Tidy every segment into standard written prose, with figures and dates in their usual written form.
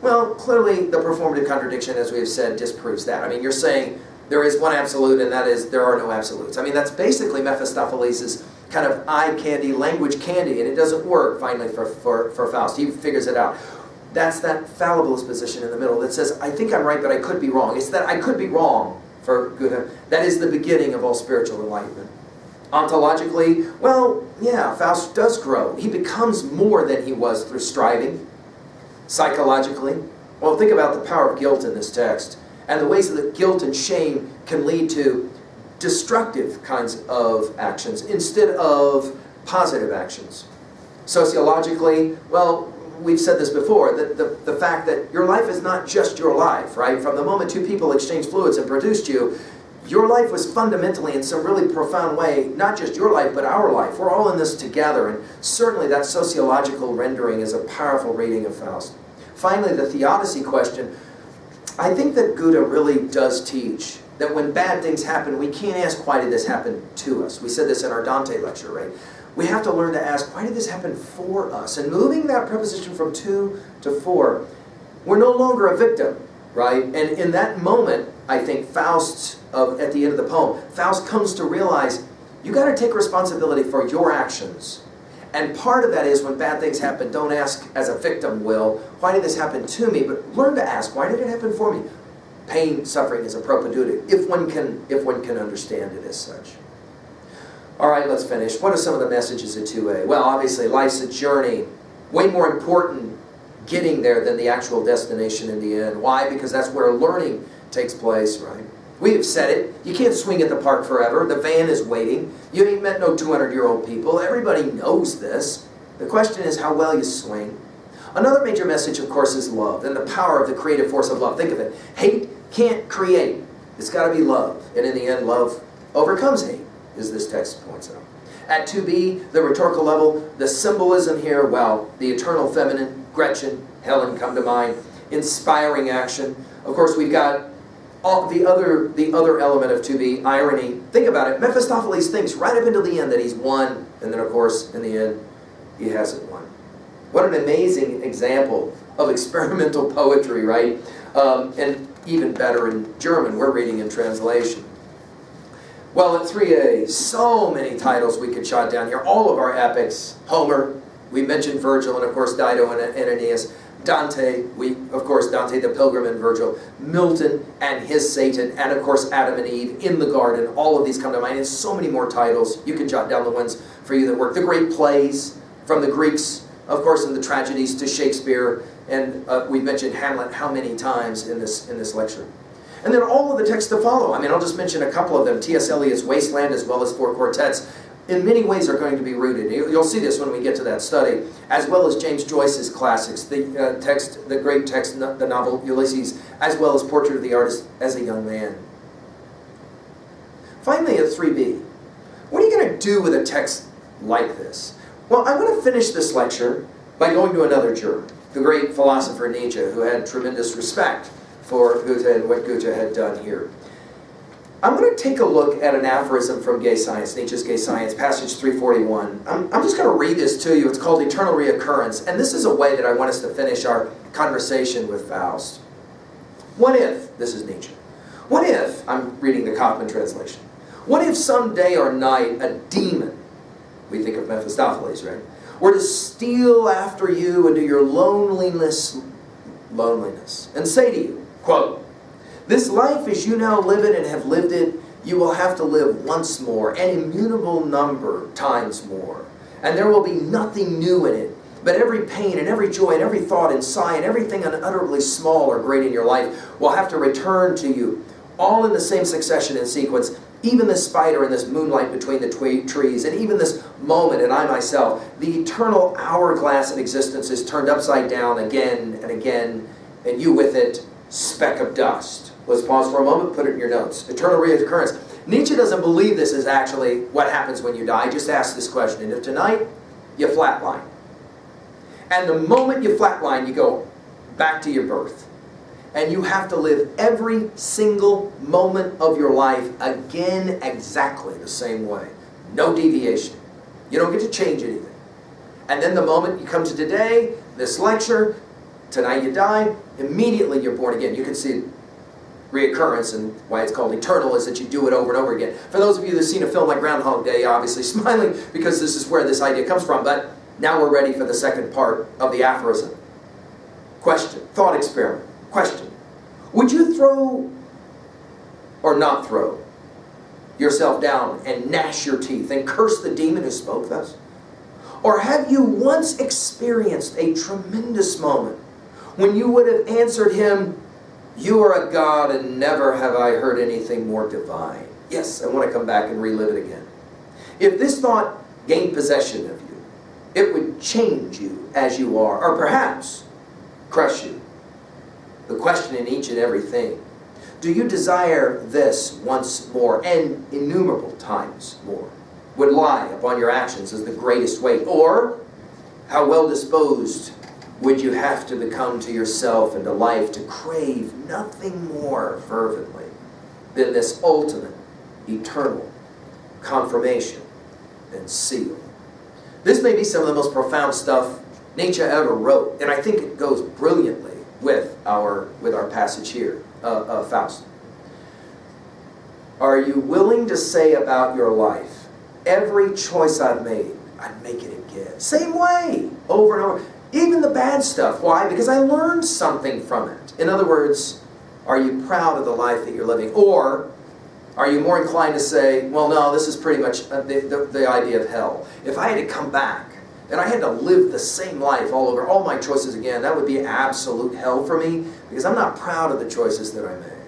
Well, clearly the performative contradiction, as we have said, disproves that. I mean, you're saying there is one absolute, and that is there are no absolutes. I mean, that's basically Mephistopheles' kind of eye candy, language candy, and it doesn't work, finally, for Faust. He figures it out. That's that fallibilist position in the middle that says, I think I'm right, but I could be wrong. It's that I could be wrong for Goethe. That is the beginning of all spiritual enlightenment. Ontologically, well, yeah, Faust does grow. He becomes more than he was through striving. Psychologically, well, think about the power of guilt in this text and the ways that guilt and shame can lead to destructive kinds of actions instead of positive actions. Sociologically, well, we've said this before, that the fact that your life is not just your life, right? From the moment two people exchanged fluids and produced you, your life was fundamentally, in some really profound way, not just your life, but our life. We're all in this together, and certainly that sociological rendering is a powerful reading of Faust. Finally, the theodicy question. I think that Goethe really does teach that when bad things happen, we can't ask, why did this happen to us? We said this in our Dante lecture, right? We have to learn to ask, why did this happen for us? And moving that preposition from 2 to 4, we're no longer a victim, right? And in that moment, I think Faust, at the end of the poem, Faust comes to realize, you got to take responsibility for your actions. And part of that is when bad things happen, don't ask as a victim will, why did this happen to me? But learn to ask, why did it happen for me? Pain, suffering is a propedeutic, if one can understand it as such. All right, let's finish. What are some of the messages of 2a? Well, obviously, life's a journey. Way more important getting there than the actual destination in the end. Why? Because that's where learning takes place, right? We have said it. You can't swing at the park forever. The van is waiting. You ain't met no 200-year-old people. Everybody knows this. The question is how well you swing. Another major message, of course, is love and the power of the creative force of love. Think of it. Hate can't create. It's got to be love. And in the end, love overcomes hate, as this text points out. At 2b, the rhetorical level, the symbolism here, well, the eternal feminine, Gretchen, Helen come to mind, inspiring action. Of course, we've got the other element of 2b, irony. Think about it. Mephistopheles thinks right up until the end that he's won, and then, of course, in the end, he hasn't won. What an amazing example of experimental poetry, right? And even better in German. We're reading in translation. Well, at 3a, so many titles we could jot down here. All of our epics. Homer, we mentioned Virgil, and of course Dido and Aeneas. Dante, of course Dante the Pilgrim and Virgil. Milton and his Satan, and of course Adam and Eve in the garden. All of these come to mind, and so many more titles. You can jot down the ones for you that work. The great plays from the Greeks, of course, and the tragedies to Shakespeare, and we've mentioned Hamlet how many times in this lecture. And then all of the texts to follow. I mean, I'll just mention a couple of them. T.S. Eliot's Wasteland, as well as 4 quartets, in many ways are going to be rooted. You'll see this when we get to that study, as well as James Joyce's classics, the great text, the novel Ulysses, as well as Portrait of the Artist as a Young Man. Finally, at 3b, what are you going to do with a text like this? Well, I'm going to finish this lecture by going to another German, the great philosopher Nietzsche, who had tremendous respect for Goethe and what Goethe had done here. I'm going to take a look at an aphorism from Gay Science, Nietzsche's Gay Science, passage 341. I'm just going to read this to you. It's called Eternal Reoccurrence, and this is a way that I want us to finish our conversation with Faust. What if, this is Nietzsche, what if, I'm reading the Kaufman translation, what if some day or night a demon, we think of Mephistopheles, right, were to steal after you into your loneliness, and say to you, quote, this life as you now live it and have lived it, you will have to live once more, an immutable number times more. And there will be nothing new in it, but every pain and every joy and every thought and sigh and everything unutterably small or great in your life will have to return to you, all in the same succession and sequence, even this spider and this moonlight between the trees, and even this moment and I myself, the eternal hourglass of existence is turned upside down again and again, and you with it, speck of dust. Let's pause for a moment, put it in your notes. Eternal reoccurrence. Nietzsche doesn't believe this is actually what happens when you die. Just ask this question. And if tonight, you flatline. And the moment you flatline, you go back to your birth. And you have to live every single moment of your life again exactly the same way. No deviation. You don't get to change anything. And then the moment you come to today, this lecture, Tonight you die, immediately you're born again. You can see reoccurrence, and why it's called eternal is that you do it over and over again. For those of you that have seen a film like Groundhog Day, obviously smiling because this is where this idea comes from, but now we're ready for the second part of the aphorism. Question, thought experiment. Question, would you throw or not throw yourself down and gnash your teeth and curse the demon who spoke thus? Or have you once experienced a tremendous moment when you would have answered him, "You are a god, and never have I heard anything more divine"? Yes, I want to come back and relive it again. If this thought gained possession of you, it would change you as you are, or perhaps crush you. The question in each and everything: do you desire this once more, and innumerable times more, would lie upon your actions as the greatest weight? Or how well disposed would you have to become to yourself and to life to crave nothing more fervently than this ultimate, eternal confirmation and seal? This may be some of the most profound stuff Nietzsche ever wrote, and I think it goes brilliantly with our passage here of Faust. Are you willing to say about your life, every choice I've made, I'd make it again? Same way, over and over. Even the bad stuff. Why? Because I learned something from it. In other words, are you proud of the life that you're living? Or are you more inclined to say, well, no, this is pretty much the idea of hell. If I had to come back and I had to live the same life all over, all my choices again, that would be absolute hell for me because I'm not proud of the choices that I made.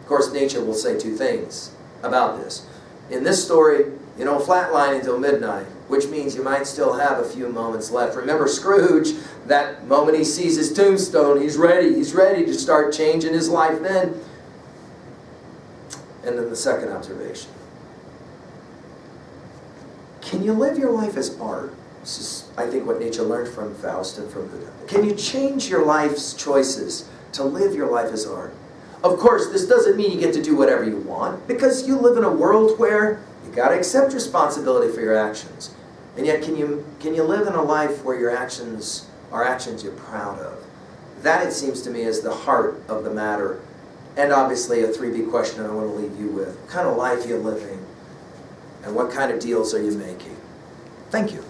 Of course, Nietzsche will say two things about this. In this story, you don't flatline until midnight, which means you might still have a few moments left. Remember Scrooge, that moment he sees his tombstone, he's ready to start changing his life then. And then the second observation. Can you live your life as art? This is, I think, what Nietzsche learned from Faust and from Goethe. Can you change your life's choices to live your life as art? Of course, this doesn't mean you get to do whatever you want, because you live in a world where you got to accept responsibility for your actions. And yet, can you live in a life where your actions are actions you're proud of? That, it seems to me, is the heart of the matter. And obviously, a 3B question I want to leave you with. What kind of life are you living? And what kind of deals are you making? Thank you.